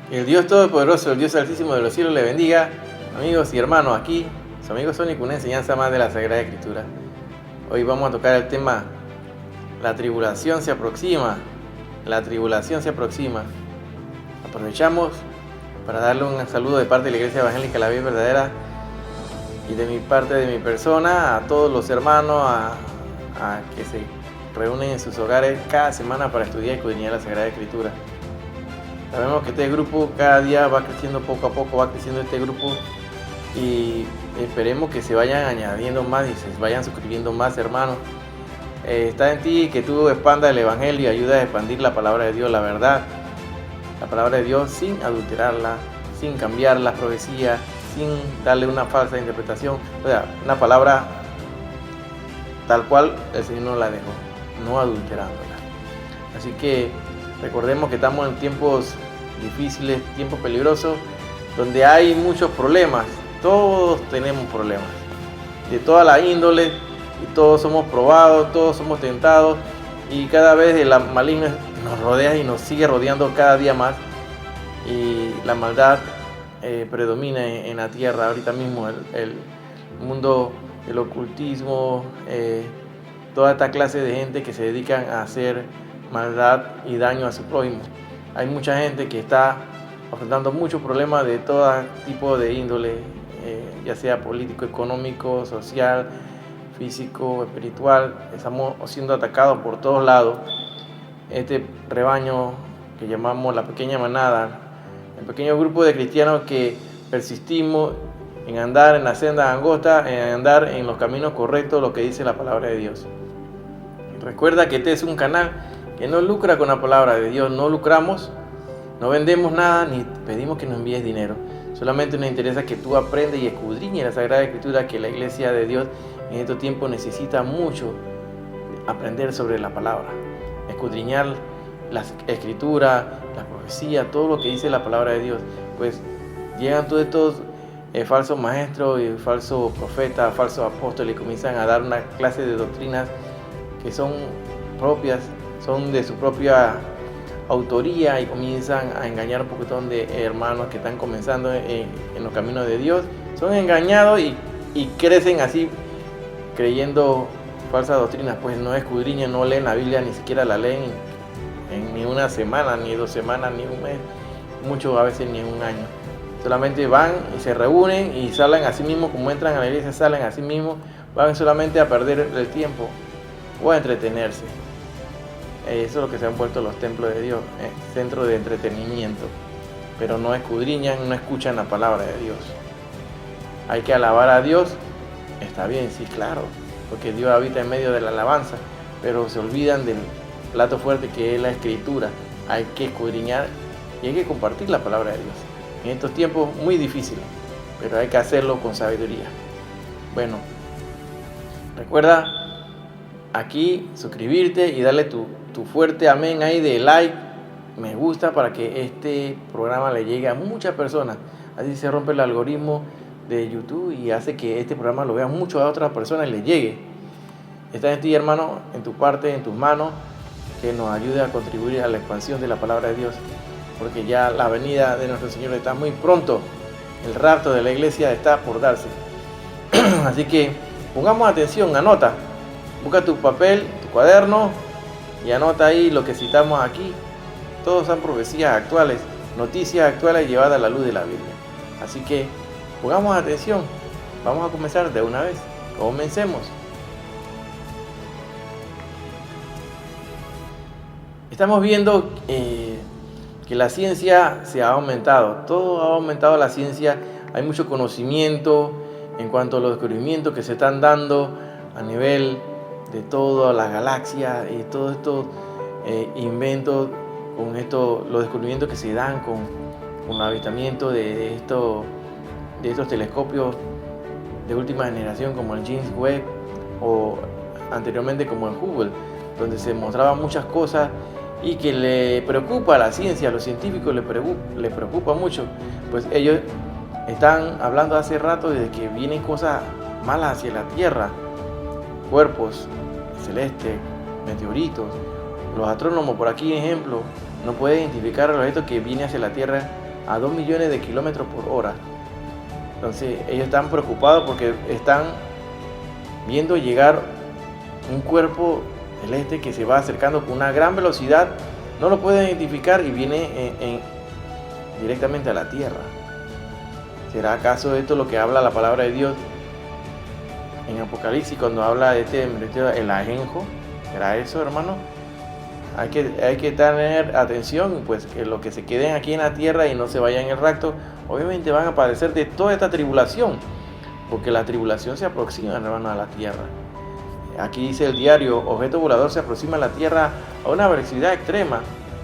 El Dios Todopoderoso, el Dios Altísimo de los cielos le bendiga. Amigos y hermanos, aquí su amigo Sonic, una enseñanza más de la Sagrada Escritura. Hoy vamos a tocar el tema: la tribulación se aproxima. La tribulación se aproxima. Aprovechamos para darle un saludo de parte de la Iglesia Evangélica La Vida Verdadera y de mi parte, de mi persona, a todos los hermanos a que se reúnen en sus hogares cada semana para estudiar y escudriñar la Sagrada Escritura. Sabemos que este grupo cada día va creciendo poco a poco, va creciendo este grupo, y esperemos que se vayan añadiendo más y se vayan suscribiendo más hermanos. Está en ti que tú expandas el Evangelio y ayudes a expandir la palabra de Dios, la verdad, la palabra de Dios, sin adulterarla, sin cambiar las profecías, sin darle una falsa interpretación, o sea, una palabra tal cual el Señor nos la dejó, no adulterándola. Así que recordemos que estamos en tiempos difíciles, tiempos peligrosos, donde hay muchos problemas. Todos tenemos problemas, de toda la índole, y todos somos probados, todos somos tentados, y cada vez el maligno nos rodea y nos sigue rodeando cada día más, y la maldad predomina en la tierra. Ahorita mismo el mundo del ocultismo, toda esta clase de gente que se dedican a hacer maldad y daño a su prójimo. Hay mucha gente que está afrontando muchos problemas de todo tipo de índole, ya sea político, económico, social, físico, espiritual. Estamos siendo atacados por todos lados. Este rebaño que llamamos la pequeña manada, el pequeño grupo de cristianos que persistimos en andar en la senda angosta, en andar en los caminos correctos, lo que dice la palabra de Dios. Recuerda que este es un canal que no lucra con la palabra de Dios, no lucramos, no vendemos nada, ni pedimos que nos envíes dinero. Solamente nos interesa que tú aprendas y escudriñes la Sagrada Escritura, que la Iglesia de Dios en estos tiempos necesita mucho aprender sobre la palabra, escudriñar la Escritura, la profecía, todo lo que dice la palabra de Dios. Pues llegan todos estos falsos maestros y falsos profetas, falsos apóstoles, y comienzan a dar una clase de doctrinas que son propias, son de su propia autoría, y comienzan a engañar un poquitón de hermanos que están comenzando en los caminos de Dios. Son engañados y crecen así creyendo falsas doctrinas, pues no escudriñan, no leen la Biblia, ni siquiera la leen en ni una semana, ni 2 semanas, ni un mes, muchos a veces ni un año. Solamente van y se reúnen y salen así mismo, como entran a la iglesia, salen así mismo, van solamente a perder el tiempo o a entretenerse. Eso es lo que se han vuelto los templos de Dios, centro de entretenimiento, pero no escudriñan, no escuchan la palabra de Dios. Hay que alabar a Dios, está bien, sí, claro, porque Dios habita en medio de la alabanza, pero se olvidan del plato fuerte que es la Escritura. Hay que escudriñar y hay que compartir la palabra de Dios en estos tiempos muy difíciles, pero hay que hacerlo con sabiduría. Bueno, recuerda aquí suscribirte y darle tu fuerte amén ahí de like, me gusta, para que este programa le llegue a muchas personas. Así se rompe el algoritmo de YouTube y hace que este programa lo vean mucho a otras personas y le llegue. Está en ti, hermano, en tu parte, en tus manos, que nos ayude a contribuir a la expansión de la palabra de Dios, porque ya la venida de nuestro Señor está muy pronto. El rapto de la iglesia está por darse. Así que pongamos atención, anota, busca tu papel, tu cuaderno y anota ahí lo que citamos aquí. Todos son profecías actuales, noticias actuales llevadas a la luz de la Biblia. Así que pongamos atención. Vamos a comenzar de una vez. Comencemos. Estamos viendo que la ciencia se ha aumentado. Todo ha aumentado la ciencia. Hay mucho conocimiento en cuanto a los descubrimientos que se están dando a nivel de todas las galaxias y todos estos inventos, con los descubrimientos que se dan con el avistamiento de estos telescopios de última generación, como el James Webb, o anteriormente como el Hubble, donde se mostraban muchas cosas y que le preocupa a la ciencia, a los científicos le preocupa mucho. Pues ellos están hablando hace rato de que vienen cosas malas hacia la Tierra, cuerpos celestes, meteoritos. Los astrónomos, por aquí ejemplo, no pueden identificar el objeto que viene hacia la Tierra a 2 millones de kilómetros por hora. Entonces ellos están preocupados porque están viendo llegar un cuerpo celeste que se va acercando con una gran velocidad, no lo pueden identificar y viene directamente a la Tierra. ¿Será acaso esto lo que habla la palabra de Dios en Apocalipsis cuando habla de el ajenjo? ¿Será eso, hermano? Hay que tener atención, pues que los que se queden aquí en la tierra y no se vayan en el rapto, obviamente van a padecer de toda esta tribulación, porque la tribulación se aproxima, hermano, a la tierra. Aquí dice el diario, objeto volador se aproxima a la tierra a una velocidad extrema.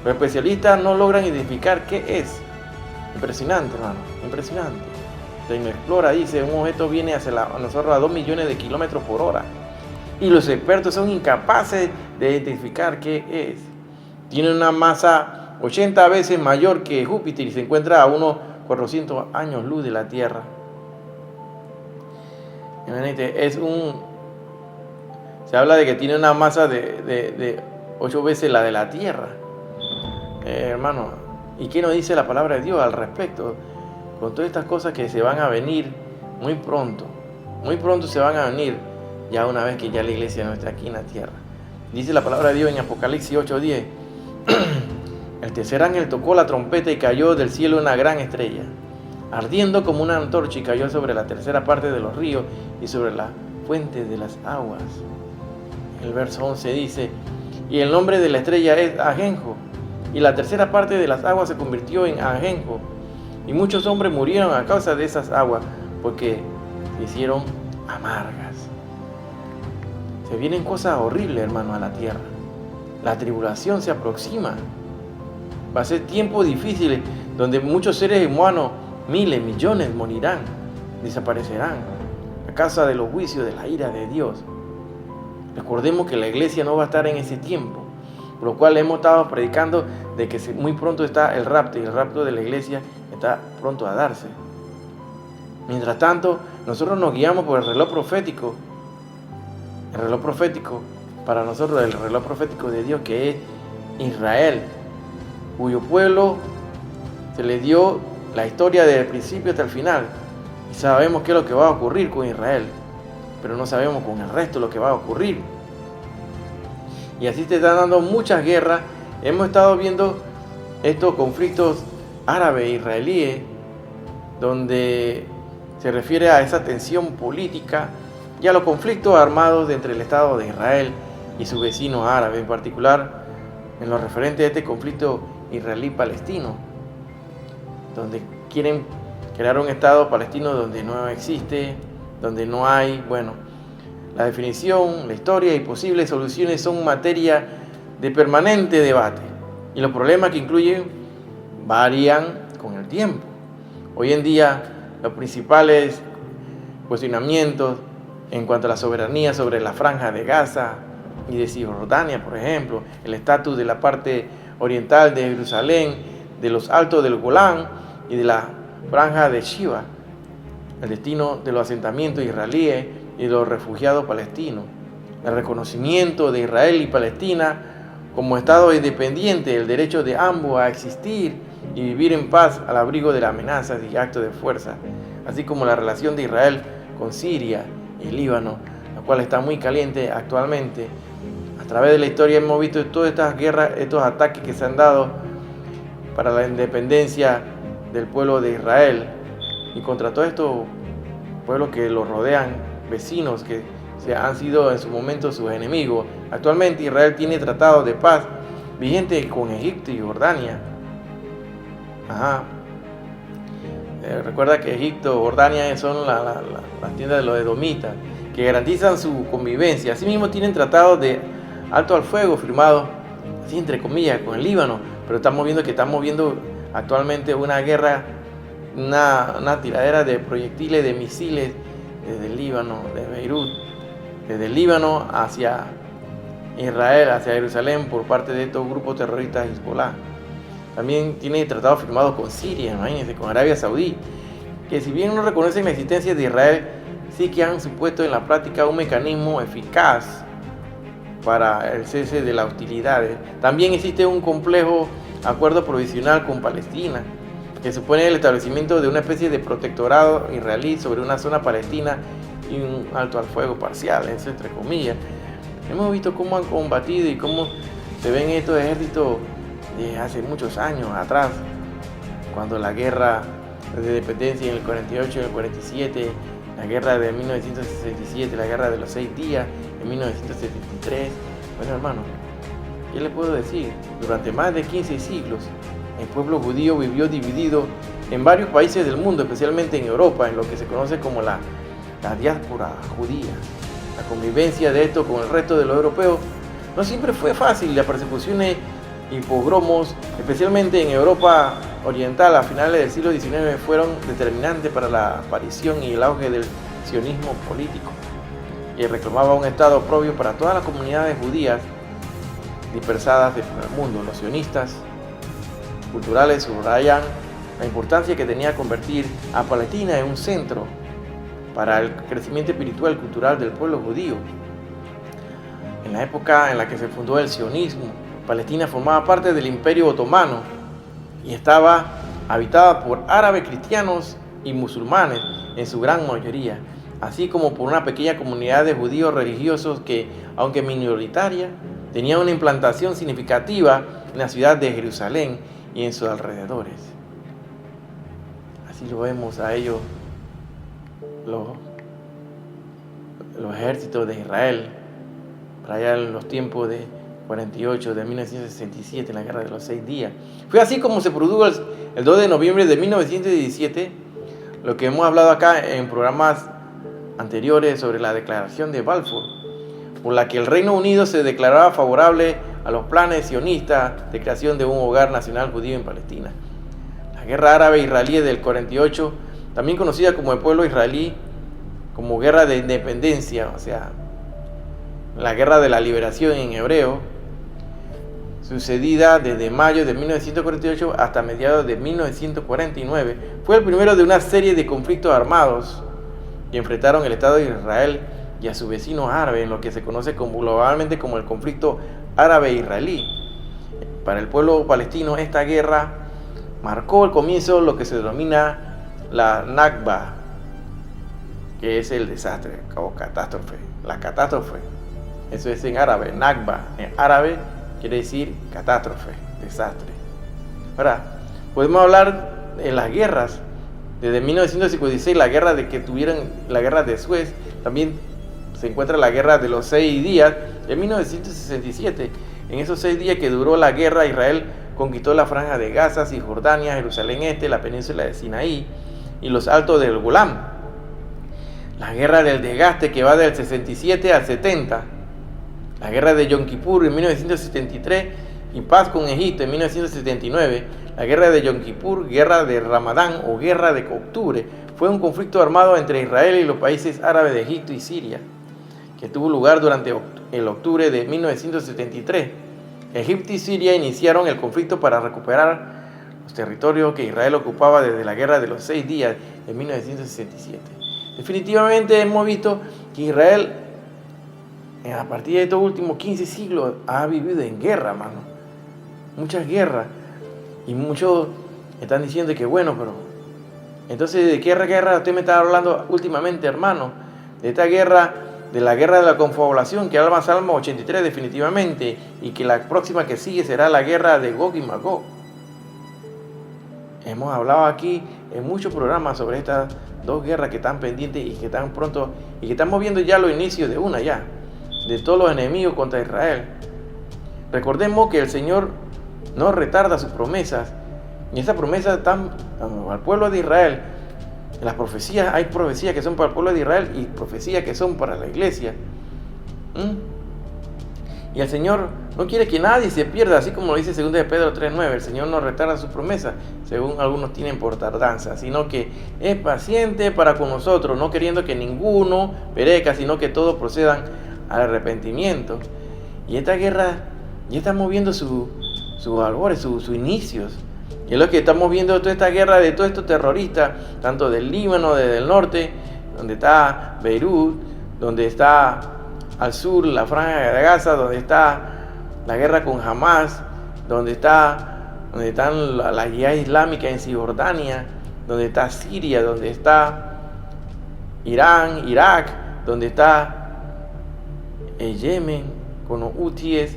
Los especialistas no logran identificar qué es. Impresionante, hermano, impresionante. Tecnoexplora dice, un objeto viene hacia nosotros a 2 millones de kilómetros por hora. Y los expertos son incapaces de identificar qué es. Tiene una masa 80 veces mayor que Júpiter y se encuentra a unos 400 años luz de la Tierra. Se habla de que tiene una masa de 8 veces la de la Tierra. Hermano, ¿y qué nos dice la palabra de Dios al respecto? Con todas estas cosas que se van a venir muy pronto se van a venir, ya una vez que ya la iglesia no está aquí en la tierra. Dice la palabra de Dios en Apocalipsis 8:10. El tercer ángel tocó la trompeta y cayó del cielo una gran estrella, ardiendo como una antorcha, y cayó sobre la tercera parte de los ríos y sobre la fuente de las aguas. El verso 11 dice, y el nombre de la estrella es Ajenjo, y la tercera parte de las aguas se convirtió en Ajenjo, y muchos hombres murieron a causa de esas aguas, porque se hicieron amargas. Se vienen cosas horribles, hermano, a la tierra. La tribulación se aproxima. Va a ser tiempos difíciles donde muchos seres humanos, miles, millones, morirán, desaparecerán a causa de los juicios de la ira de Dios. Recordemos que la iglesia no va a estar en ese tiempo, por lo cual hemos estado predicando de que muy pronto está el rapto, y el rapto de la iglesia está pronto a darse. Mientras tanto, nosotros nos guiamos por el reloj profético. El reloj profético, para nosotros, el reloj profético de Dios, que es Israel, cuyo pueblo se le dio la historia desde el principio hasta el final. Y sabemos qué es lo que va a ocurrir con Israel, pero no sabemos con el resto lo que va a ocurrir. Y así te están dando muchas guerras. Hemos estado viendo estos conflictos árabes e israelíes, donde se refiere a esa tensión política y a los conflictos armados entre el Estado de Israel y su vecino árabe, en particular en lo referente a este conflicto israelí-palestino, donde quieren crear un Estado palestino donde no existe, donde no hay, la definición, la historia y posibles soluciones son materia de permanente debate, y los problemas que incluyen varían con el tiempo. Hoy en día, los principales cuestionamientos en cuanto a la soberanía sobre la franja de Gaza y de Cisjordania, por ejemplo, el estatus de la parte oriental de Jerusalén, de los altos del Golán y de la franja de Shiva, el destino de los asentamientos israelíes y de los refugiados palestinos, el reconocimiento de Israel y Palestina como Estado independiente, el derecho de ambos a existir y vivir en paz al abrigo de las amenazas y actos de fuerza, así como la relación de Israel con Siria y el Líbano, la cual está muy caliente actualmente. A través de la historia hemos visto todas estas guerras, estos ataques que se han dado para la independencia del pueblo de Israel y contra todos estos pueblos que lo rodean, vecinos que han sido en su momento sus enemigos. Actualmente Israel tiene tratados de paz vigentes con Egipto y Jordania. Recuerda que Egipto, Jordania son las tiendas de los edomitas, que garantizan su convivencia. Asimismo tienen tratados de alto al fuego firmados, así entre comillas, con el Líbano, pero estamos viendo actualmente una guerra, una tiradera de proyectiles, de misiles desde el Líbano, de Beirut, desde el Líbano hacia Israel, hacia Jerusalén, por parte de estos grupos terroristas Hezbollah. También tiene tratados firmados con Siria, imagínense, con Arabia Saudí, que si bien no reconocen la existencia de Israel, sí que han supuesto en la práctica un mecanismo eficaz para el cese de las hostilidades. También existe un complejo acuerdo provisional con Palestina, que supone el establecimiento de una especie de protectorado israelí sobre una zona palestina y un alto al fuego parcial, eso entre comillas. Hemos visto cómo han combatido y cómo se ven estos ejércitos de hace muchos años atrás, cuando la guerra de independencia en el 48 y en el 47, la guerra de 1967, la guerra de los 6 días en 1973. Bueno, hermano, ¿qué le puedo decir? Durante más de 15 siglos, el pueblo judío vivió dividido en varios países del mundo, especialmente en Europa, en lo que se conoce como la diáspora judía. La convivencia de esto con el resto de los europeos no siempre fue fácil. Las persecuciones y pogromos, especialmente en Europa oriental a finales del siglo XIX, fueron determinantes para la aparición y el auge del sionismo político, que reclamaba un estado propio para todas las comunidades judías dispersadas por el mundo. Los sionistas culturales subrayan la importancia que tenía convertir a Palestina en un centro para el crecimiento espiritual y cultural del pueblo judío. En la época en la que se fundó el sionismo, Palestina formaba parte del Imperio Otomano y estaba habitada por árabes cristianos y musulmanes en su gran mayoría, así como por una pequeña comunidad de judíos religiosos que, aunque minoritaria, tenía una implantación significativa en la ciudad de Jerusalén y en sus alrededores. Así lo vemos a ellos, los ejércitos de Israel, para allá en los tiempos de 48, de 1967, en la guerra de los 6 días. Fue así como se produjo el 2 de noviembre de 1917, lo que hemos hablado acá en programas anteriores sobre la declaración de Balfour, por la que el Reino Unido se declaraba favorable a los planes sionistas de creación de un hogar nacional judío en Palestina. La guerra árabe-israelí del 48, también conocida como el pueblo israelí, como guerra de independencia, o sea, la guerra de la liberación en hebreo, sucedida desde mayo de 1948 hasta mediados de 1949, fue el primero de una serie de conflictos armados que enfrentaron el Estado de Israel y a sus vecinos árabes en lo que se conoce globalmente como el conflicto árabe-israelí. Para el pueblo palestino, esta guerra marcó el comienzo de lo que se denomina la Nakba, que es el desastre o catástrofe, la catástrofe. Eso es en árabe, Nakba, en árabe quiere decir catástrofe, desastre. Ahora, podemos hablar de las guerras. Desde 1956, la guerra la guerra de Suez, también se encuentra la guerra de los 6 días, en 1967. En esos 6 días que duró la guerra, Israel conquistó la franja de Gaza, Cisjordania, Jerusalén Este, la península de Sinaí y los altos del Golán. La guerra del desgaste, que va del 67 al 70. La guerra de Yom Kippur en 1973 y paz con Egipto en 1979. La guerra de Yom Kippur, guerra de Ramadán o guerra de octubre, fue un conflicto armado entre Israel y los países árabes de Egipto y Siria, que tuvo lugar durante el octubre de 1973. Egipto y Siria iniciaron el conflicto para recuperar los territorios que Israel ocupaba desde la guerra de los 6 días en 1967. Definitivamente hemos visto que Israel, a partir de estos últimos 15 siglos, ha vivido en guerra, mano. Muchas guerras. Y muchos están diciendo que bueno, pero entonces ¿de qué guerra usted me está hablando últimamente, hermano? De esta guerra, de la guerra de la confabulación, que habla Salmo 83 definitivamente, y que la próxima que sigue será la guerra de Gog y Magog. Hemos hablado aquí en muchos programas sobre estas dos guerras que están pendientes y que están pronto, y que estamos viendo ya los inicios de una ya, de todos los enemigos contra Israel. Recordemos que el Señor no retarda sus promesas, y esas promesas están al pueblo de Israel. En las profecías hay profecías que son para el pueblo de Israel y profecías que son para la iglesia. Y el Señor no quiere que nadie se pierda, así como lo dice 2 de Pedro 3:9. El Señor no retarda sus promesas, según algunos tienen por tardanza, sino que es paciente para con nosotros, no queriendo que ninguno perezca, sino que todos procedan al arrepentimiento. Y esta guerra ya estamos viendo sus albores, sus inicios. Y es lo que estamos viendo, toda esta guerra de todos estos terroristas, tanto del Líbano, desde el norte, donde está Beirut, donde está al sur la franja de Gaza, donde está la guerra con Hamas, donde está donde están la Yihad Islámica en Cisjordania, donde está Siria, donde está Irán, Irak, donde está el Yemen, con los Hutíes.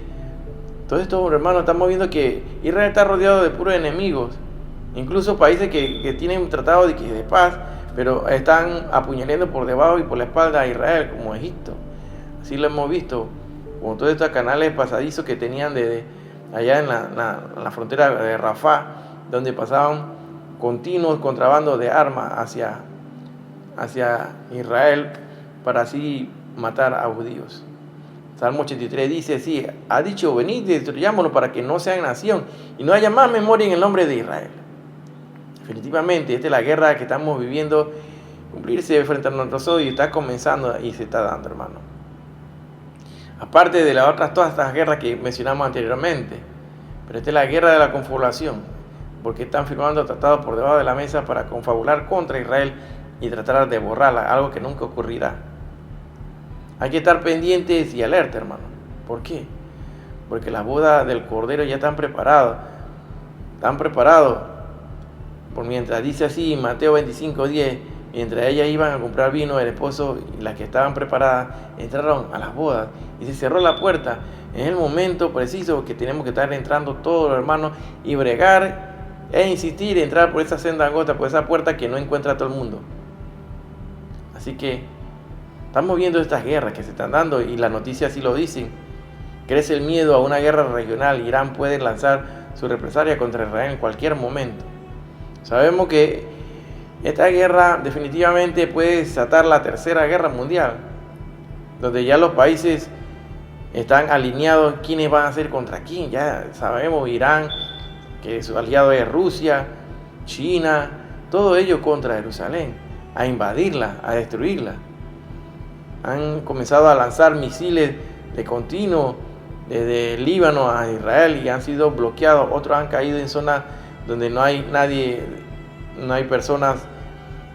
Todo esto, hermanos, estamos viendo que Israel está rodeado de puros enemigos, incluso países que tienen tratado de paz, pero están apuñalando por debajo y por la espalda a Israel, como Egipto. Así lo hemos visto, con todos estos canales pasadizos que tenían allá en la frontera de Rafah, donde pasaban continuos contrabandos de armas hacia Israel para así matar a judíos. Salmo 83 dice, sí, ha dicho, venid y destruyámoslo para que no sean nación y no haya más memoria en el nombre de Israel. Definitivamente, esta es la guerra que estamos viviendo, cumplirse frente a nosotros hoy, y está comenzando y se está dando, hermano. Aparte de todas estas guerras que mencionamos anteriormente, pero esta es la guerra de la confabulación, porque están firmando tratados por debajo de la mesa para confabular contra Israel y tratar de borrarla, algo que nunca ocurrirá. Hay que estar pendientes y alerta, hermano. ¿Por qué? Porque las bodas del Cordero ya están preparadas. Están preparados. Por mientras dice así, Mateo 25:10, mientras ellas iban a comprar vino, el esposo y las que estaban preparadas entraron a las bodas y se cerró la puerta. En el momento preciso que tenemos que estar entrando todos los hermanos y bregar e insistir en entrar por esa senda angosta, por esa puerta que no encuentra a todo el mundo. Así que estamos viendo estas guerras que se están dando y las noticias sí lo dicen. Crece el miedo a una guerra regional. Irán puede lanzar su represalia contra Israel en cualquier momento. Sabemos que esta guerra definitivamente puede desatar la tercera guerra mundial, donde ya los países están alineados quiénes van a ser contra quién. Ya sabemos, Irán, que su aliado es Rusia, China, todo ello contra Jerusalén, a invadirla, a destruirla. Han comenzado a lanzar misiles de continuo desde el Líbano a Israel y han sido bloqueados. Otros han caído en zonas donde no hay nadie, no hay personas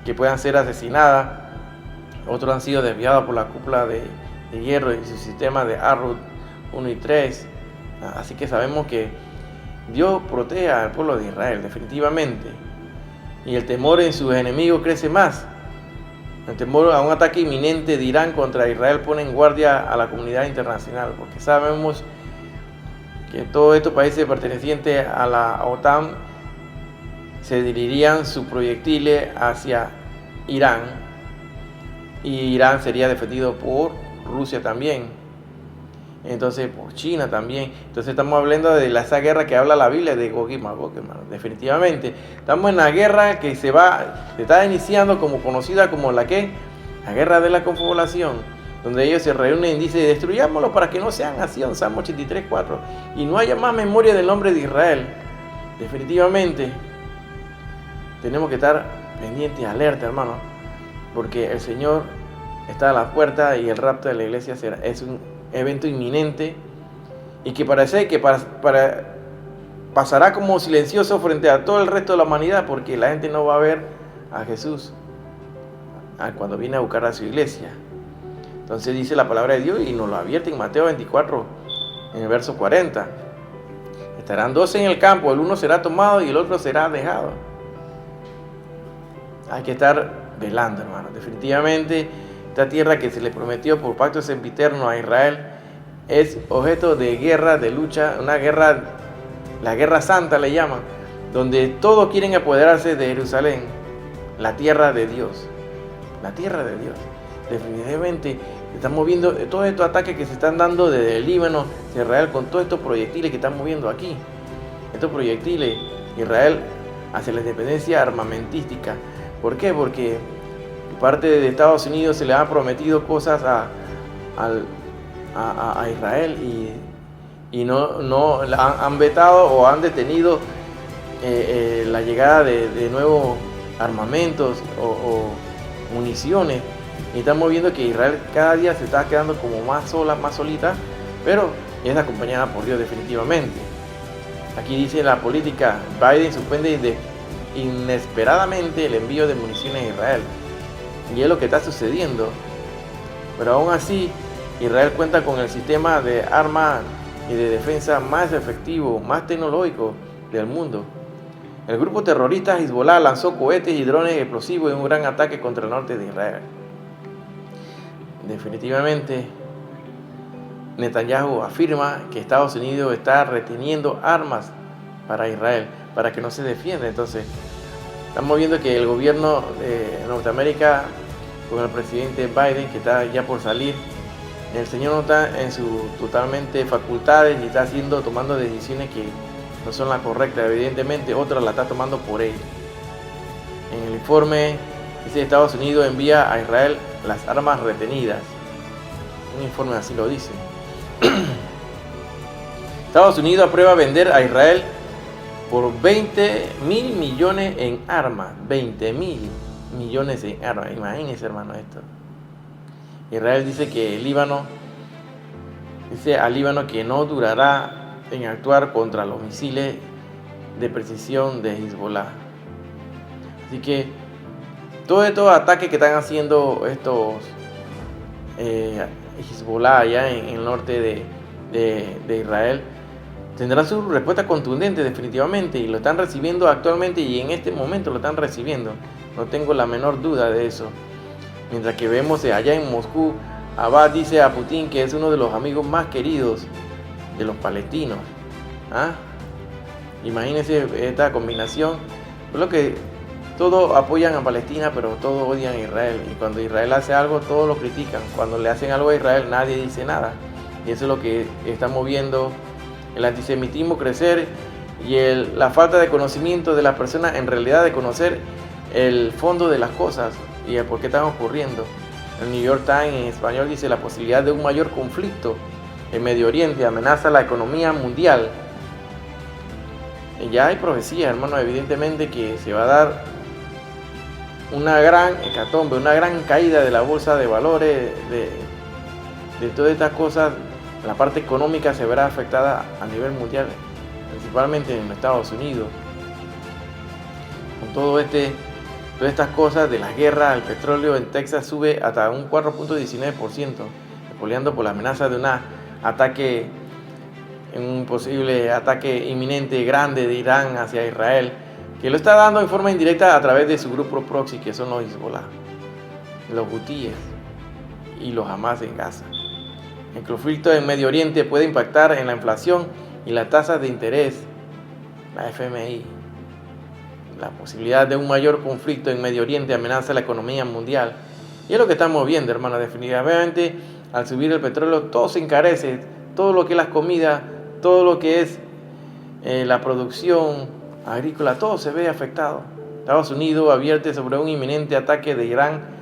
que puedan ser asesinadas. Otros han sido desviados por la cúpula de hierro y su sistema de Arrud 1 y 3. Así que sabemos que Dios protege al pueblo de Israel, definitivamente. Y el temor en sus enemigos crece más. El temor a un ataque inminente de Irán contra Israel pone en guardia a la comunidad internacional, porque sabemos que todos estos países pertenecientes a la OTAN se dirigirían sus proyectiles hacia Irán, y Irán sería defendido por Rusia también, entonces por China también. Entonces estamos hablando de esa guerra que habla la Biblia de Gog y Magog, hermano. Definitivamente estamos en la guerra que se está iniciando, como conocida como la guerra de la confabulación, donde ellos se reúnen y dicen, destruyámoslo para que no sean nación, Salmo 83:4, y no haya más memoria del nombre de Israel. Definitivamente tenemos que estar pendientes y alerta, hermano, porque el Señor está a la puerta y el rapto de la iglesia es un evento inminente, y que parece que pasará como silencioso frente a todo el resto de la humanidad, porque la gente no va a ver a Jesús cuando viene a buscar a su iglesia. Entonces dice la palabra de Dios y nos lo advierte en Mateo 24, en el verso 40. Estarán 12 en el campo, el uno será tomado y el otro será dejado. Hay que estar velando, hermano. Definitivamente esta tierra que se le prometió por pacto sempiterno a Israel es objeto de guerra, de lucha, una guerra, la guerra santa le llaman, donde todos quieren apoderarse de Jerusalén, la tierra de Dios. La tierra de Dios. Definitivamente estamos viendo todos estos ataques que se están dando desde el Líbano, de Israel, con todos estos proyectiles que estamos viendo aquí. Estos proyectiles, Israel hacia la independencia armamentística. ¿Por qué? Porque parte de Estados Unidos se le han prometido cosas a Israel y no han vetado o han detenido la llegada de nuevos armamentos o municiones. Y estamos viendo que Israel cada día se está quedando como más sola, más solita, pero es acompañada por Dios definitivamente. Aquí dice la política, Biden suspende inesperadamente el envío de municiones a Israel. Y es lo que está sucediendo. Pero aún así, Israel cuenta con el sistema de armas y de defensa más efectivo, más tecnológico del mundo. El grupo terrorista Hezbollah lanzó cohetes y drones explosivos en un gran ataque contra el norte de Israel. Definitivamente, Netanyahu afirma que Estados Unidos está reteniendo armas para Israel, para que no se defienda. Entonces, estamos viendo que el gobierno de Norteamérica, con el presidente Biden, que está ya por salir, el señor no está en sus totalmente facultades y está tomando decisiones que no son las correctas. Evidentemente, otra la está tomando por él. En el informe dice que Estados Unidos envía a Israel las armas retenidas. Un informe así lo dice. Estados Unidos aprueba vender a Israel por 20.000 millones en armas. 20.000 millones en armas. Imagínense, hermano, esto. Israel dice que al Líbano que no durará en actuar contra los misiles de precisión de Hezbollah. Así que todos estos ataques que están haciendo estos Hezbollah allá en el norte de Israel tendrán su respuesta contundente definitivamente, y lo están recibiendo actualmente, y en este momento lo están recibiendo. No tengo la menor duda de eso. Mientras que vemos allá en Moscú, Abbas dice a Putin que es uno de los amigos más queridos de los palestinos. Imagínense esta combinación. Por lo que todos apoyan a Palestina, pero todos odian a Israel. Y cuando Israel hace algo, todos lo critican. Cuando le hacen algo a Israel, nadie dice nada. Y eso es lo que estamos viendo, el antisemitismo crecer y la falta de conocimiento de las personas, en realidad de conocer el fondo de las cosas y el por qué están ocurriendo. El New York Times en español dice: la posibilidad de un mayor conflicto en Medio Oriente amenaza la economía mundial. Y ya hay profecías, hermano, evidentemente que se va a dar una gran hecatombe, una gran caída de la bolsa de valores, de todas estas cosas. La parte económica se verá afectada a nivel mundial, principalmente en Estados Unidos. Con todas estas cosas de la guerra, el petróleo en Texas sube hasta un 4.19%, espoleando por la amenaza de un posible ataque inminente grande de Irán hacia Israel, que lo está dando en forma indirecta a través de su grupo proxy, que son los Hezbollah, los hutíes y los Hamas en Gaza. El conflicto en Medio Oriente puede impactar en la inflación y las tasas de interés, la FMI. La posibilidad de un mayor conflicto en Medio Oriente amenaza la economía mundial. Y es lo que estamos viendo, hermano. Definitivamente, al subir el petróleo, todo se encarece. Todo lo que es las comidas, todo lo que es la producción agrícola, todo se ve afectado. Estados Unidos advierte sobre un inminente ataque de Irán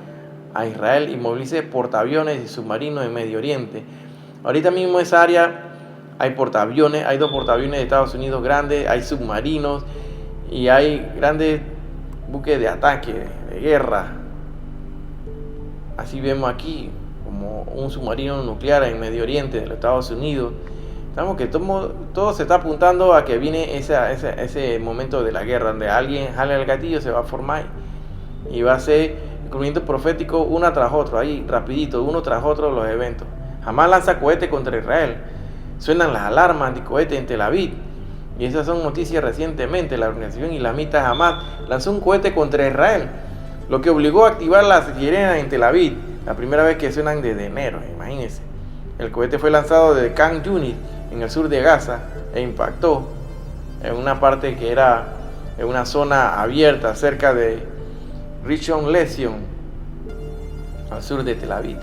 a Israel y movilice portaaviones y submarinos en Medio Oriente. Ahorita mismo en esa área hay portaaviones, hay 2 portaaviones de Estados Unidos grandes, hay submarinos y hay grandes buques de ataque, de guerra. Así vemos aquí como un submarino nuclear en Medio Oriente de los Estados Unidos. Sabemos que todo se está apuntando a que viene ese momento de la guerra, donde alguien jale el gatillo, se va a formar y va a ser el cumplimiento profético una tras otro, ahí rapidito, uno tras otro los eventos. Hamas lanza cohete contra Israel. Suenan las alarmas anticohete en Tel Aviv. Y esas son noticias recientemente. La organización islamita Hamas lanzó un cohete contra Israel, lo que obligó a activar las sirenas en Tel Aviv. La primera vez que suenan desde enero, imagínense. El cohete fue lanzado desde Khan Yunis, en el sur de Gaza, e impactó en una parte que era en una zona abierta cerca de Rishon LeZion, al sur de Tel Aviv.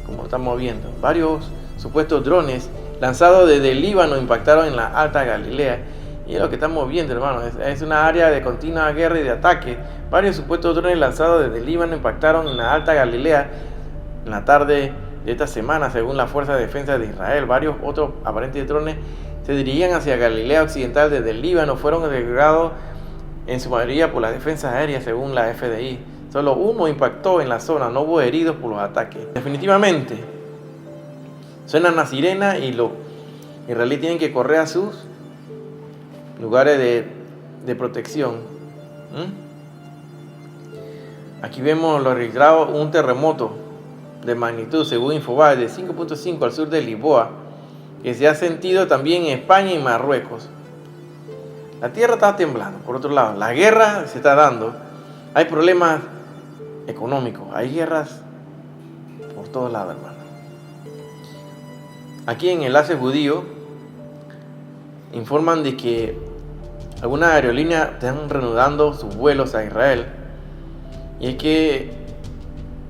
Como estamos viendo, varios supuestos drones lanzados desde el Líbano impactaron en la Alta Galilea. Y es lo que estamos viendo, hermano. Es una área de continua guerra y de ataque. Varios supuestos drones lanzados desde el Líbano impactaron en la Alta Galilea en la tarde de esta semana, según la Fuerza de Defensa de Israel. Varios otros aparentes drones se dirigían hacia Galilea Occidental desde el Líbano. Fueron descargados en su mayoría por las defensas aéreas, según la FDI. Solo uno impactó en la zona, no hubo heridos por los ataques. Definitivamente, suenan las sirenas y los israelíes tienen que correr a sus lugares de protección. Aquí vemos lo registrado, un terremoto de magnitud, según Infobae, de 5.5 al sur de Lisboa, que se ha sentido también en España y Marruecos. La tierra está temblando. Por otro lado, la guerra se está dando. Hay problemas económicos, hay guerras por todos lados, hermano. Aquí en Enlace Judío informan de que algunas aerolíneas están reanudando sus vuelos a Israel. Y es que,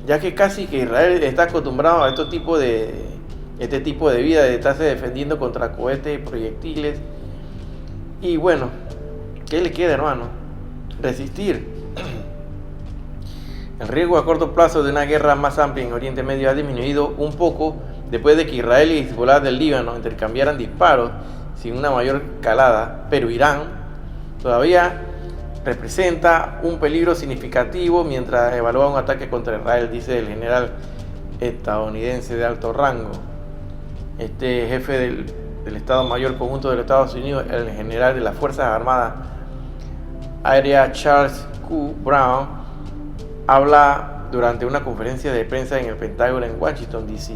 ya que casi que Israel está acostumbrado a este tipo de vida, de estarse defendiendo contra cohetes y proyectiles. Y bueno, ¿qué le queda, hermano? Resistir. El riesgo a corto plazo de una guerra más amplia en Oriente Medio ha disminuido un poco después de que Israel y Hezbollah del Líbano intercambiaran disparos sin una mayor calada, pero Irán todavía representa un peligro significativo mientras evalúa un ataque contra Israel, dice el general estadounidense de alto rango. Este jefe del Estado Mayor Conjunto de los Estados Unidos, el general de las Fuerzas Armadas Aéreas Charles Q. Brown, habla durante una conferencia de prensa en el Pentágono en Washington, D.C.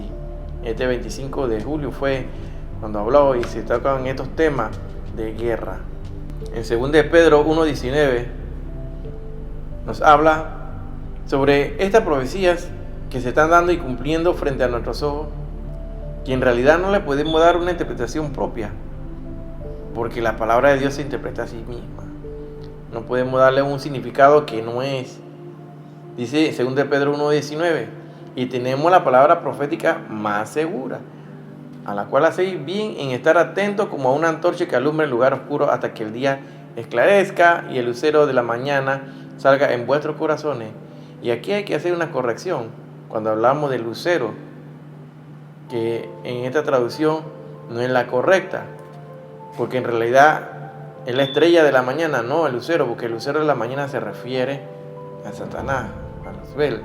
Este 25 de julio fue cuando habló y se tocan estos temas de guerra. En 2 de Pedro 1:19 nos habla sobre estas profecías que se están dando y cumpliendo frente a nuestros ojos, que en realidad no le podemos dar una interpretación propia, porque la palabra de Dios se interpreta a sí misma. No podemos darle un significado que no es. Dice 2 de Pedro 1:19, y tenemos la palabra profética más segura, a la cual hacéis bien en estar atentos como a una antorcha que alumbra el lugar oscuro hasta que el día esclarezca y el lucero de la mañana salga en vuestros corazones. Y aquí hay que hacer una corrección cuando hablamos del lucero, que en esta traducción no es la correcta, porque en realidad es la estrella de la mañana, no el lucero, porque el lucero de la mañana se refiere a Satanás, a Luzbel.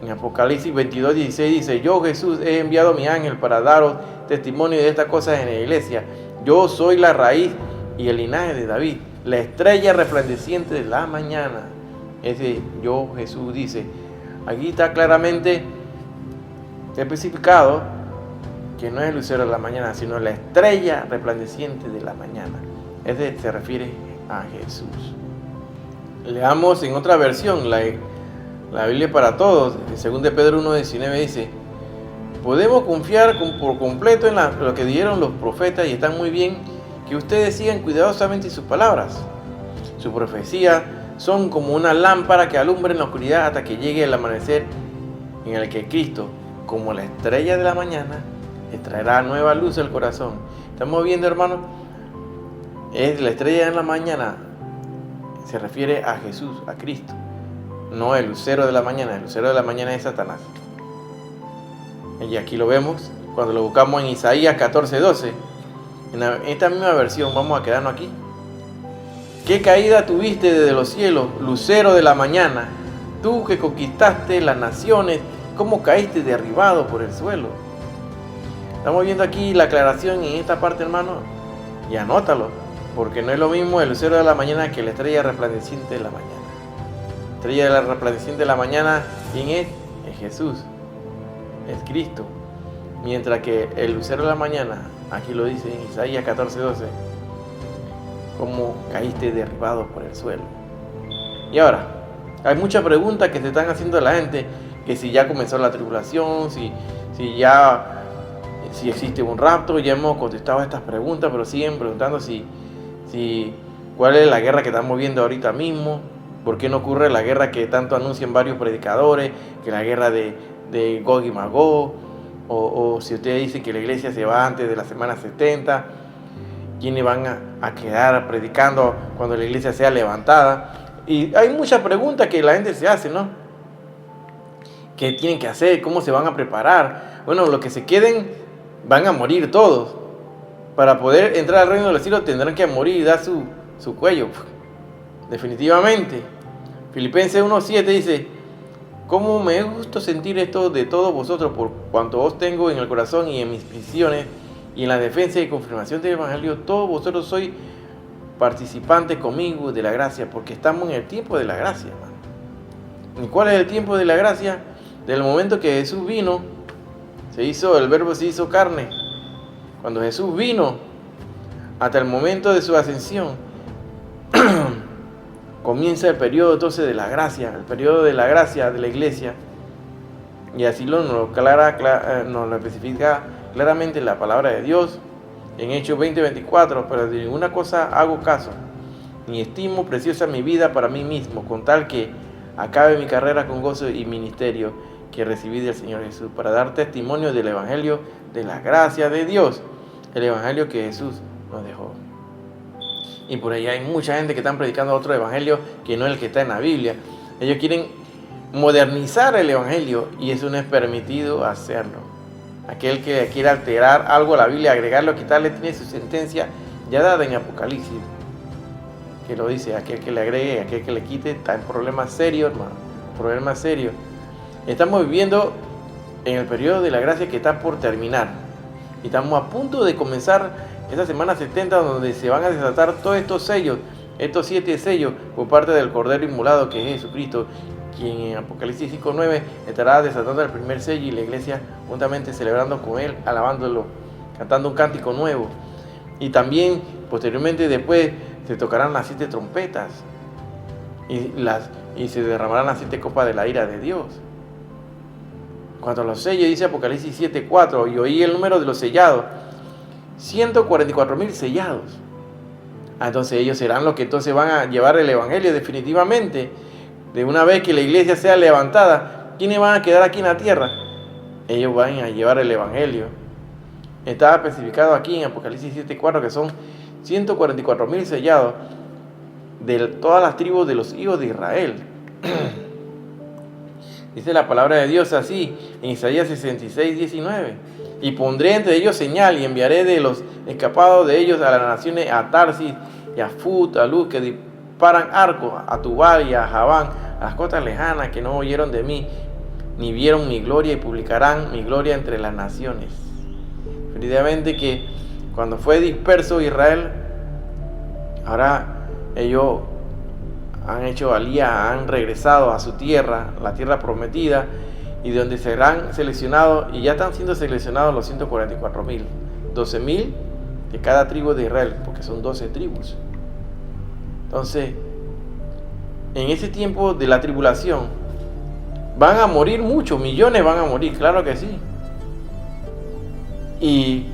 En Apocalipsis 22:16 dice: yo, Jesús, he enviado a mi ángel para daros testimonio de estas cosas en la iglesia. Yo soy la raíz y el linaje de David, la estrella resplandeciente de la mañana. Ese yo, Jesús, dice. Aquí está claramente especificado que no es el lucero de la mañana, sino la estrella resplandeciente de la mañana. Ese se refiere a Jesús. Leamos en otra versión, la Biblia para todos, en 2 de Pedro 1:19 dice: podemos confiar por completo en lo que dijeron los profetas, y está muy bien que ustedes sigan cuidadosamente sus palabras. Sus profecías son como una lámpara que alumbra en la oscuridad hasta que llegue el amanecer, en el que Cristo, como la estrella de la mañana, le traerá nueva luz al corazón. ¿Estamos viendo, hermanos? Es la estrella de la mañana, se refiere a Jesús, a Cristo. No el lucero de la mañana. El lucero de la mañana es Satanás. Y aquí lo vemos cuando lo buscamos en Isaías 14:12. En esta misma versión, vamos a quedarnos aquí. ¿Qué caída tuviste desde los cielos, lucero de la mañana? Tú que conquistaste las naciones, ¿cómo caíste derribado por el suelo? Estamos viendo aquí la aclaración en esta parte, hermano. Y anótalo, porque no es lo mismo el lucero de la mañana que la estrella resplandeciente de la mañana. Estrella de la resplandeciente de la mañana, ¿quién es? Es Jesús, es Cristo. Mientras que el lucero de la mañana, aquí lo dice en Isaías 14:12, cómo caíste derribado por el suelo. Y ahora, hay muchas preguntas que se están haciendo a la gente, que si ya comenzó la tribulación, si existe un rapto. Ya hemos contestado estas preguntas, pero siguen preguntando cuál es la guerra que estamos viendo ahorita mismo. ¿Por qué no ocurre la guerra que tanto anuncian varios predicadores, que la guerra de Gog y Magog? O si ustedes dicen que la iglesia se va antes de la semana 70, ¿quiénes van a quedar predicando cuando la iglesia sea levantada? Y hay muchas preguntas que la gente se hace, ¿no? ¿Qué tienen que hacer? ¿Cómo se van a preparar? Bueno, los que se queden van a morir todos. Para poder entrar al reino de los cielos tendrán que morir y dar su cuello. Definitivamente. Filipenses 1:7 dice: cómo me gusta sentir esto de todos vosotros, por cuanto os tengo en el corazón y en mis prisiones y en la defensa y confirmación del evangelio. Todos vosotros sois participantes conmigo de la gracia, porque estamos en el tiempo de la gracia, hermano. ¿Y cuál es el tiempo de la gracia? Del momento que Jesús vino, el verbo se hizo carne. Cuando Jesús vino, hasta el momento de su ascensión, comienza el periodo entonces de la gracia, el periodo de la gracia de la iglesia. Y así nos lo especifica claramente la palabra de Dios en Hechos 20:24. Pero de ninguna cosa hago caso, ni estimo preciosa mi vida para mí mismo, con tal que acabe mi carrera con gozo y ministerio que recibí del Señor Jesús, para dar testimonio del Evangelio de la gracia de Dios, el Evangelio que Jesús nos dejó. Y por ahí hay mucha gente que están predicando otro evangelio que no es el que está en la Biblia. Ellos quieren modernizar el evangelio y eso no es permitido hacerlo. Aquel que quiera alterar algo a la Biblia, agregarlo, quitarle, tiene su sentencia ya dada en Apocalipsis, que lo dice: aquel que le agregue, aquel que le quite, está en problemas serios, hermano, problemas serios. Estamos viviendo en el periodo de la gracia que está por terminar y estamos a punto de comenzar esta semana 70, donde se van a desatar todos estos sellos, estos 7 sellos por parte del Cordero Inmolado, que es Jesucristo, quien en Apocalipsis 5:9 estará desatando el primer sello, y la iglesia juntamente celebrando con él, alabándolo, cantando un cántico nuevo. Y también posteriormente después se tocarán las 7 trompetas y se derramarán las 7 copas de la ira de Dios. Cuando los sellos, dice Apocalipsis 7:4, y oí el número de los sellados, 144,000 sellados. Entonces ellos serán los que entonces van a llevar el evangelio definitivamente. De una vez que la iglesia sea levantada, ¿quiénes van a quedar aquí en la tierra? Ellos van a llevar el evangelio. Está especificado aquí en Apocalipsis 7:4 que son 144,000 sellados de todas las tribus de los hijos de Israel. Dice la palabra de Dios así en Isaías 66:19: y pondré entre ellos señal, y enviaré de los escapados de ellos a las naciones, a Tarsis y a Fut, a Luz, que disparan arcos, a Tubal y a Javán, a las costas lejanas, que no oyeron de mí, ni vieron mi gloria, y publicarán mi gloria entre las naciones. Definitivamente que cuando fue disperso Israel, ahora ellos han hecho alía, han regresado a su tierra, la tierra prometida, y de donde serán seleccionados, y ya están siendo seleccionados los 144,000, 12,000 de cada tribu de Israel, porque son 12 tribus. Entonces, en ese tiempo de la tribulación, van a morir muchos, millones van a morir, claro que sí. Y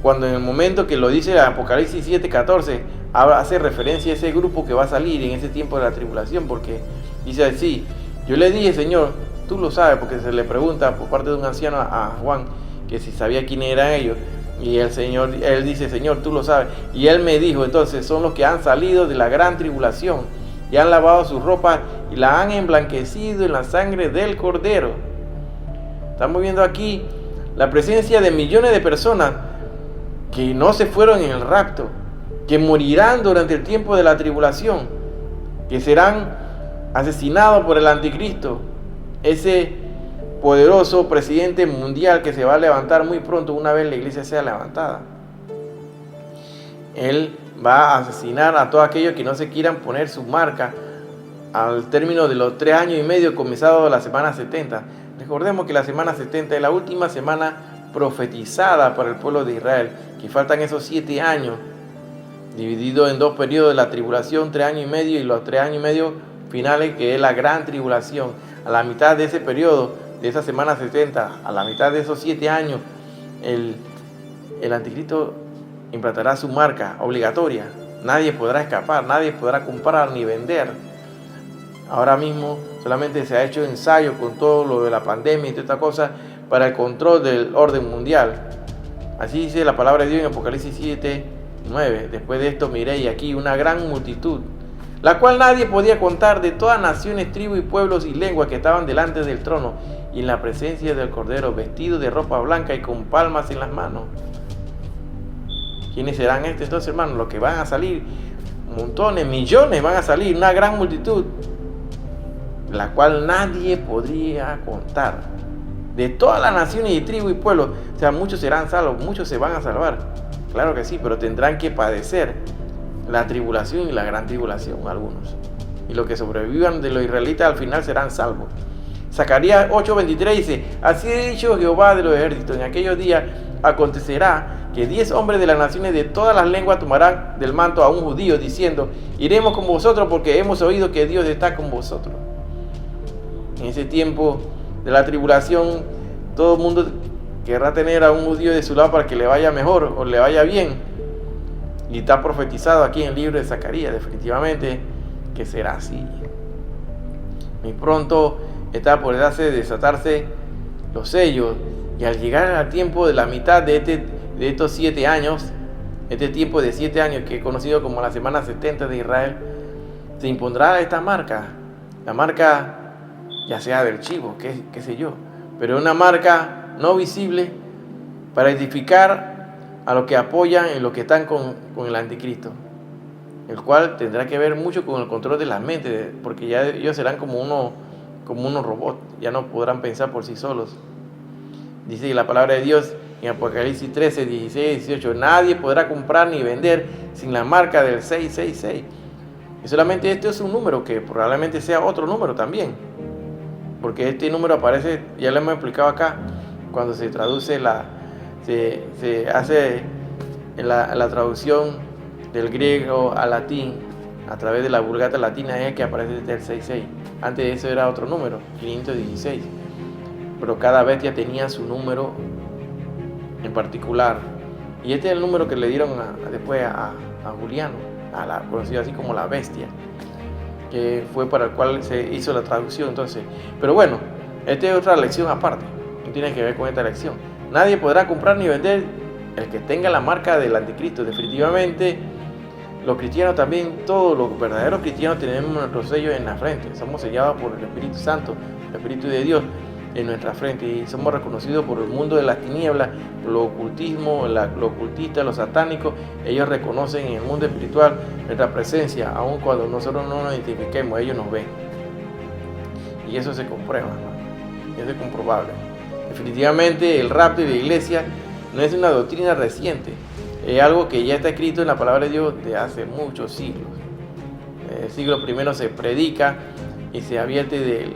cuando en el momento que lo dice Apocalipsis 7:14, hace referencia a ese grupo que va a salir en ese tiempo de la tribulación, porque dice así: yo le dije, Señor, tú lo sabes, porque se le pregunta por parte de un anciano a Juan que si sabía quién eran ellos, y él dice, Señor, tú lo sabes. Y él me dijo, entonces son los que han salido de la gran tribulación y han lavado sus ropas y la han emblanquecido en la sangre del Cordero. Estamos viendo aquí la presencia de millones de personas que no se fueron en el rapto, que morirán durante el tiempo de la tribulación, que serán asesinados por el anticristo, ese poderoso presidente mundial que se va a levantar muy pronto una vez la iglesia sea levantada. Él va a asesinar a todos aquellos que no se quieran poner su marca al término de los 3 años y medio comenzado la semana 70. Recordemos que la semana 70 es la última semana profetizada para el pueblo de Israel, que faltan esos 7 años, divididos en 2 periodos de la tribulación, 3 años y medio, y los 3 años y medio finales, que es la gran tribulación. A la mitad de ese periodo, de esa semana 70, a la mitad de esos 7 años, el anticristo implantará su marca obligatoria. Nadie podrá escapar, nadie podrá comprar ni vender. Ahora mismo solamente se ha hecho ensayo con todo lo de la pandemia y toda esta cosa para el control del orden mundial. Así dice la palabra de Dios en Apocalipsis 7:9. Después de esto miré, y aquí una gran multitud, la cual nadie podía contar, de todas naciones, tribus y pueblos y lenguas, que estaban delante del trono y en la presencia del Cordero, vestidos de ropa blanca y con palmas en las manos. ¿Quiénes serán estos entonces, hermanos? Los que van a salir, montones, millones van a salir, una gran multitud, la cual nadie podría contar, de todas las naciones y tribus y pueblos. O sea, muchos serán salvos, muchos se van a salvar, claro que sí, pero tendrán que padecer la tribulación y la gran tribulación, algunos. Y los que sobrevivan de los israelitas al final serán salvos. Zacarías 8:23 dice: así ha dicho Jehová de los ejércitos, en aquellos días acontecerá que 10 hombres de las naciones de todas las lenguas tomarán del manto a un judío, diciendo: iremos con vosotros porque hemos oído que Dios está con vosotros. En ese tiempo de la tribulación, todo el mundo querrá tener a un judío de su lado para que le vaya mejor o le vaya bien. Y está profetizado aquí en el libro de Zacarías, definitivamente, que será así. Muy pronto está por desatarse los sellos, y al llegar al tiempo de la mitad de estos 7 años, este tiempo de 7 años que he conocido como la semana 70 de Israel, se impondrá esta marca, la marca ya sea del chivo, qué sé yo, pero una marca no visible para identificar a los que apoyan y los que están con el anticristo, el cual tendrá que ver mucho con el control de las mentes, porque ya ellos serán como unos robots, ya no podrán pensar por sí solos. Dice la palabra de Dios en Apocalipsis 13, 16, 18: nadie podrá comprar ni vender sin la marca del 666. Y solamente este es un número, que probablemente sea otro número también, porque este número aparece, ya lo hemos explicado acá, cuando se traduce se hace la traducción del griego al latín a través de la Vulgata latina, es que aparece el 66. Antes de eso era otro número, 516, pero cada bestia tenía su número en particular, y este es el número que le dieron después a Juliano, conocido así como la bestia, que fue para el cual se hizo la traducción. Entonces, pero bueno, esta es otra lección aparte, no tiene que ver con esta lección. Nadie podrá comprar ni vender el que tenga la marca del anticristo. Definitivamente los cristianos también, todos los verdaderos cristianos, tenemos nuestro sello en la frente. Somos sellados por el Espíritu Santo, el Espíritu de Dios en nuestra frente, y somos reconocidos por el mundo de las tinieblas, por los ocultismos, los ocultistas, los satánicos. Ellos reconocen en el mundo espiritual nuestra presencia, aun cuando nosotros no nos identifiquemos, ellos nos ven, y eso se comprueba, ¿no? Eso es comprobable. Definitivamente el rapto de la iglesia no es una doctrina reciente, es algo que ya está escrito en la palabra de Dios de hace muchos siglos. El siglo I se predica y se advierte de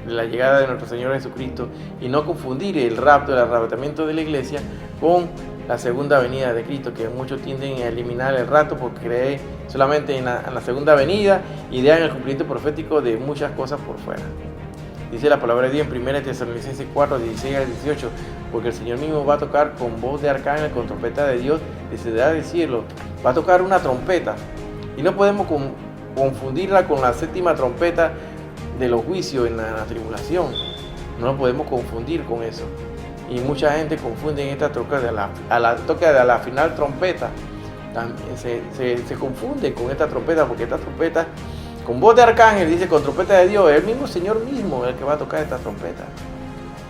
la llegada de nuestro Señor Jesucristo, y no confundir el rapto, el arrebatamiento de la iglesia con la segunda venida de Cristo, que muchos tienden a eliminar el rapto porque creen solamente en la segunda venida y dan el cumplimiento profético de muchas cosas por fuera. Dice la palabra de Dios en 1 Tesalonicenses 4, 16 al 18: porque el Señor mismo va a tocar con voz de arcángel, con trompeta de Dios, desde el cielo. Va a tocar una trompeta, y no podemos confundirla con la séptima trompeta de los juicios en la tribulación. No lo podemos confundir con eso. Y mucha gente confunde esta toca de la final trompeta. También se confunde con esta trompeta, porque esta trompeta con voz de arcángel, dice, con trompeta de Dios, es el mismo Señor mismo el que va a tocar esta trompeta.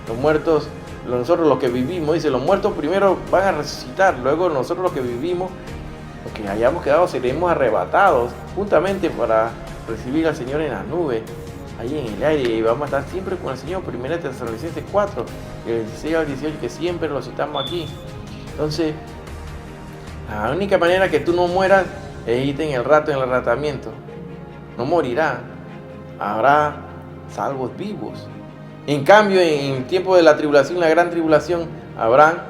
Los muertos, nosotros los que vivimos, dice, los muertos primero van a resucitar, luego nosotros los que vivimos, los que hayamos quedado, seremos arrebatados juntamente para recibir al Señor en las nubes, ahí en el aire, y vamos a estar siempre con el Señor. 1 Tesalonicenses 4, el 16 al 18, que siempre lo citamos aquí. Entonces, la única manera que tú no mueras es irte en el arrebatamiento. No morirá, habrá salvos vivos. En cambio, en el tiempo de la tribulación, la gran tribulación, habrán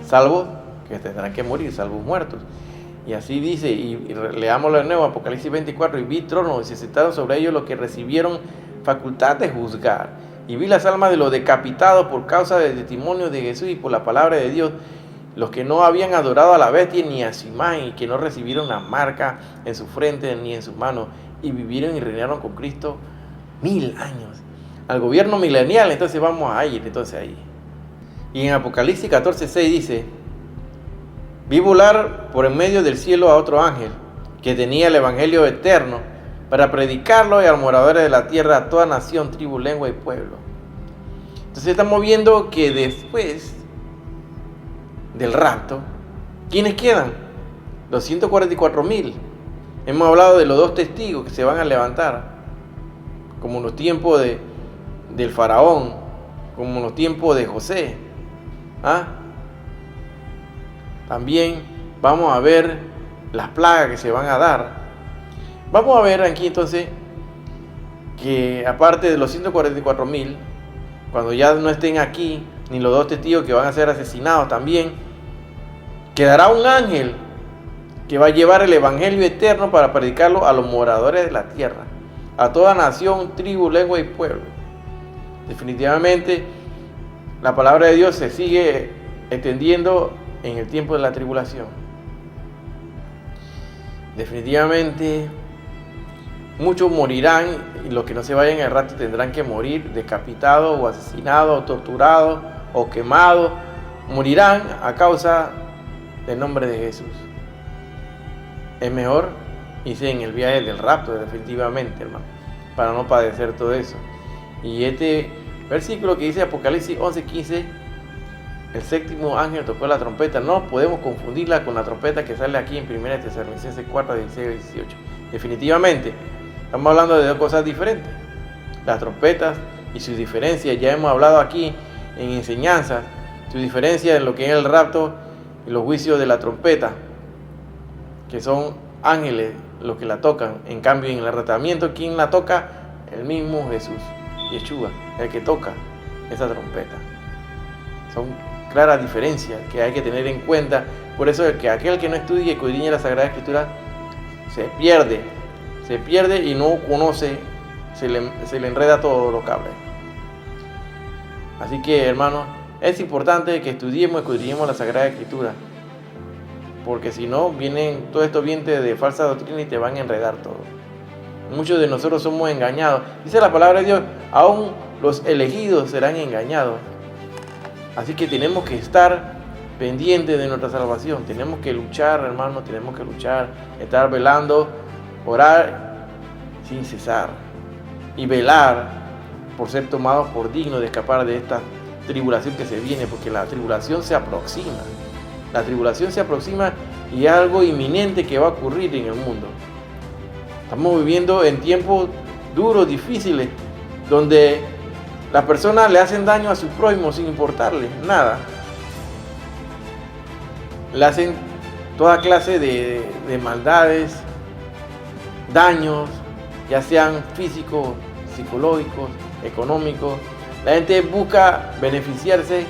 salvos que tendrán que morir, salvos muertos. Y así dice, y leámoslo de nuevo, Apocalipsis 24: y vi tronos, y se sentaron sobre ellos los que recibieron facultad de juzgar. Y vi las almas de los decapitados por causa del testimonio de Jesús y por la palabra de Dios, los que no habían adorado a la bestia ni a su imagen, y que no recibieron la marca en su frente ni en sus manos, y vivieron y reinaron con Cristo 1000 años. Al gobierno milenial. Entonces vamos a ir ahí. Y en Apocalipsis 14:6 dice: vi volar por en medio del cielo a otro ángel, que tenía el evangelio eterno, para predicarlo a los moradores de la tierra, a toda nación, tribu, lengua y pueblo. Entonces estamos viendo que después del rapto, ¿quiénes quedan? Los 144,000. Hemos hablado de los 2 testigos que se van a levantar, como en los tiempos del faraón, como en los tiempos de José. También vamos a ver las plagas que se van a dar. Vamos a ver aquí entonces que aparte de los 144,000, cuando ya no estén aquí, ni los 2 testigos que van a ser asesinados también, Quedará un ángel que va a llevar el evangelio eterno para predicarlo a los moradores de la tierra, a toda nación, tribu, lengua y pueblo. Definitivamente, la palabra de Dios se sigue extendiendo en el tiempo de la tribulación. Definitivamente, muchos morirán y los que no se vayan al rapto tendrán que morir decapitados o asesinados o torturados o quemados. Morirán a causa del nombre de Jesús. Es mejor irse en el viaje del rapto, definitivamente, hermano, para no padecer todo eso. Y este versículo que dice Apocalipsis 11:15, el séptimo ángel tocó la trompeta, no podemos confundirla con la trompeta que sale aquí en 1 Tesalonicenses 4, 16 y 18. Definitivamente, estamos hablando de dos cosas diferentes. Las trompetas y sus diferencias, ya hemos hablado aquí en enseñanzas, su diferencia en lo que es el rapto y los juicios de la trompeta, que son ángeles los que la tocan. En cambio, en el arrebatamiento, ¿quién la toca? El mismo Jesús, Yeshua, el que toca esa trompeta. Son claras diferencias que hay que tener en cuenta. Por eso es que aquel que no estudia y escudriña la Sagrada Escritura se pierde y no conoce, se le enreda todo lo cables. Así que, hermanos, es importante que estudiemos y escudriñemos la Sagrada Escritura, porque si no, vienen todos estos vientres de falsa doctrina y te van a enredar todo. Muchos de nosotros somos engañados. Dice la palabra de Dios, aún los elegidos serán engañados. Así que tenemos que estar pendientes de nuestra salvación. Tenemos que luchar, hermanos, tenemos que luchar, estar velando, orar sin cesar y velar por ser tomados por dignos de escapar de esta tribulación que se viene, porque la tribulación se aproxima. La tribulación se aproxima y es algo inminente que va a ocurrir en el mundo. Estamos viviendo en tiempos duros, difíciles, donde las personas le hacen daño a sus prójimos sin importarle nada. Le hacen toda clase de maldades, daños, ya sean físicos, psicológicos, económicos. La gente busca beneficiarse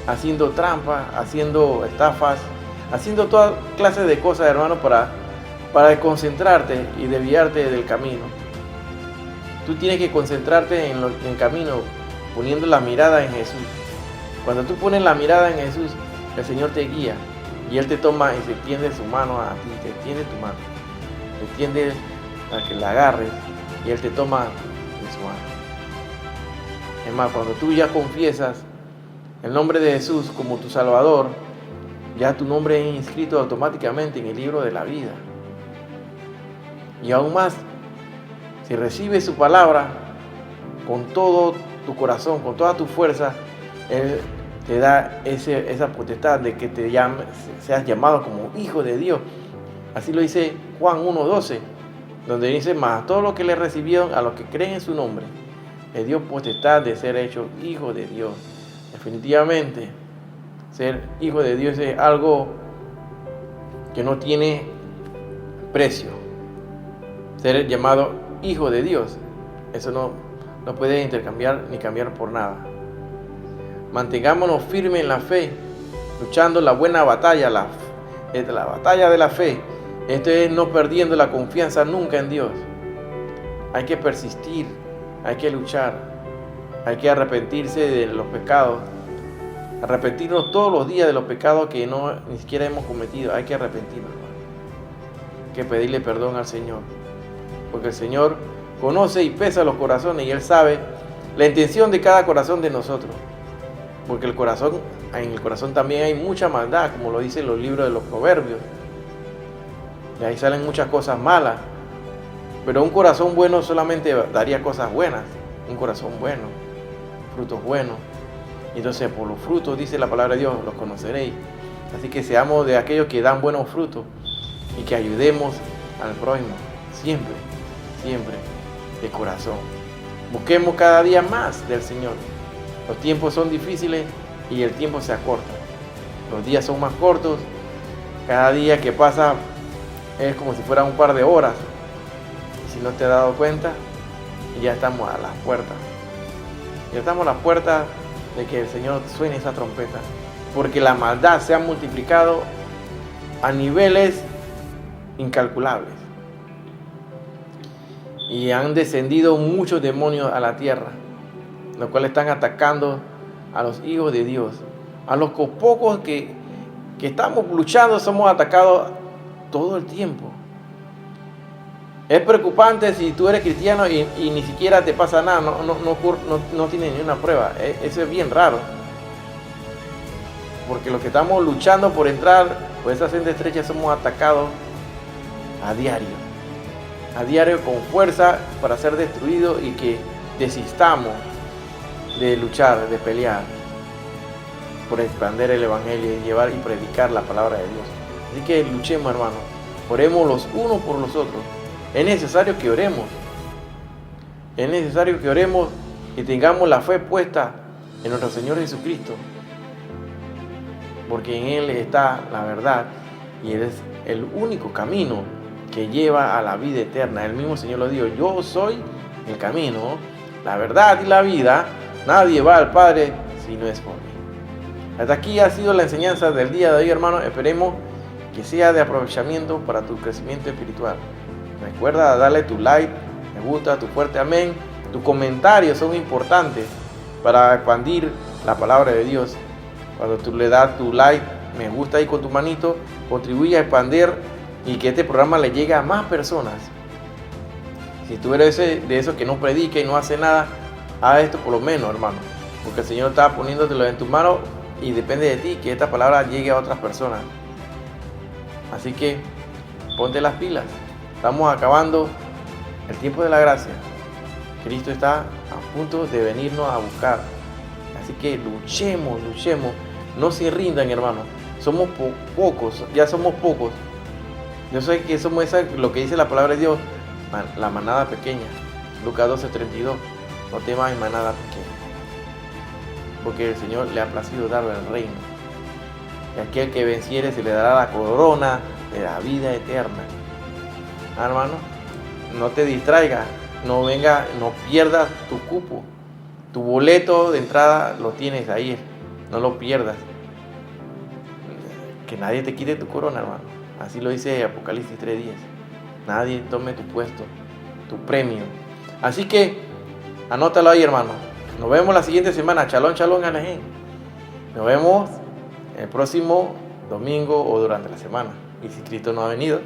haciendo trampas, haciendo estafas, haciendo toda clase de cosas, hermano, para desconcentrarte y desviarte del camino. Tú tienes que concentrarte en el camino, poniendo la mirada en Jesús. Cuando tú pones la mirada en Jesús, el Señor te guía y Él te toma y se extiende su mano a ti, te extiende tu mano, te extiende a que la agarres y Él te toma de su mano. Es más, cuando tú ya confiesas el nombre de Jesús como tu Salvador, ya tu nombre es inscrito automáticamente en el libro de la vida. Y aún más, si recibes su palabra con todo tu corazón, con toda tu fuerza, Él te da esa potestad de que seas llamado como hijo de Dios. Así lo dice Juan 1:12, donde dice, más a todos los que le recibieron, a los que creen en su nombre, le dio potestad de ser hecho hijo de Dios. Definitivamente, ser hijo de Dios es algo que no tiene precio. Ser llamado hijo de Dios, eso no puede intercambiar ni cambiar por nada. Mantengámonos firmes en la fe, luchando la buena batalla, la batalla de la fe. Esto es no perdiendo la confianza nunca en Dios. Hay que persistir, hay que luchar, hay que arrepentirse de los pecados, arrepentirnos todos los días de los pecados que ni siquiera hemos cometido. Hay que arrepentirnos, hermano. Hay que pedirle perdón al Señor, porque el Señor conoce y pesa los corazones y Él sabe la intención de cada corazón de nosotros, porque en el corazón también hay mucha maldad, como lo dicen los libros de los Proverbios. De ahí salen muchas cosas malas, pero un corazón bueno solamente daría cosas buenas. Un corazón bueno, frutos buenos. Entonces, por los frutos, dice la palabra de Dios, los conoceréis. Así que seamos de aquellos que dan buenos frutos y que ayudemos al prójimo, siempre, siempre, de corazón. Busquemos cada día más del Señor. Los tiempos son difíciles y el tiempo se acorta. Los días son más cortos. Cada día que pasa es como si fuera un par de horas. Y si no te has dado cuenta, ya estamos a las puertas. Ya estamos a las puertas de que el Señor suene esa trompeta. porque la maldad se ha multiplicado a niveles incalculables. Y han descendido muchos demonios a la tierra, los cuales están atacando a los hijos de Dios. A los pocos que estamos luchando somos atacados todo el tiempo. Es preocupante si tú eres cristiano y ni siquiera te pasa nada, no tienes ni una prueba. Eso es bien raro. Porque los que estamos luchando por entrar por esa senda estrecha somos atacados a diario con fuerza para ser destruidos y que desistamos de luchar, de pelear por expandir el evangelio y llevar y predicar la palabra de Dios. Así que luchemos, hermanos, oremos los unos por los otros. Es necesario que oremos. Es necesario que oremos y tengamos la fe puesta en nuestro Señor Jesucristo, porque en Él está la verdad y Él es el único camino que lleva a la vida eterna. El mismo Señor lo dijo: yo soy el camino, la verdad y la vida. Nadie va al Padre si no es por mí. Hasta aquí ha sido la enseñanza del día de hoy, hermanos. Esperemos que sea de aprovechamiento para tu crecimiento espiritual. Recuerda darle tu like, me gusta, tu fuerte amén. Tus comentarios son importantes para expandir la palabra de Dios. Cuando tú le das tu like, me gusta ahí con tu manito, contribuye a expandir y que este programa le llegue a más personas. Si tú eres de esos que no predica y no hace nada, haz esto por lo menos, hermano, porque el Señor está poniéndotelo en tus manos y depende de ti que esta palabra llegue a otras personas. Así que ponte las pilas. Estamos acabando el tiempo de la gracia. Cristo está a punto de venirnos a buscar. Así que luchemos. No se rindan, hermanos. Somos pocos, ya somos pocos. Yo sé que somos lo que dice la palabra de Dios, la manada pequeña. Lucas 12:32. No temas, manada pequeña, porque el Señor le ha placido darle el reino. Y aquel que venciere se le dará la corona de la vida eterna. Hermano, no te distraigas, no pierdas tu cupo. Tu boleto de entrada lo tienes ahí, no lo pierdas. Que nadie te quite tu corona, hermano. Así lo dice Apocalipsis 3:10. Nadie tome tu puesto, tu premio. Así que anótalo ahí, hermano. Nos vemos la siguiente semana. Shalom, shalom, alejín. Nos vemos el próximo domingo o durante la semana. Y si Cristo no ha venido,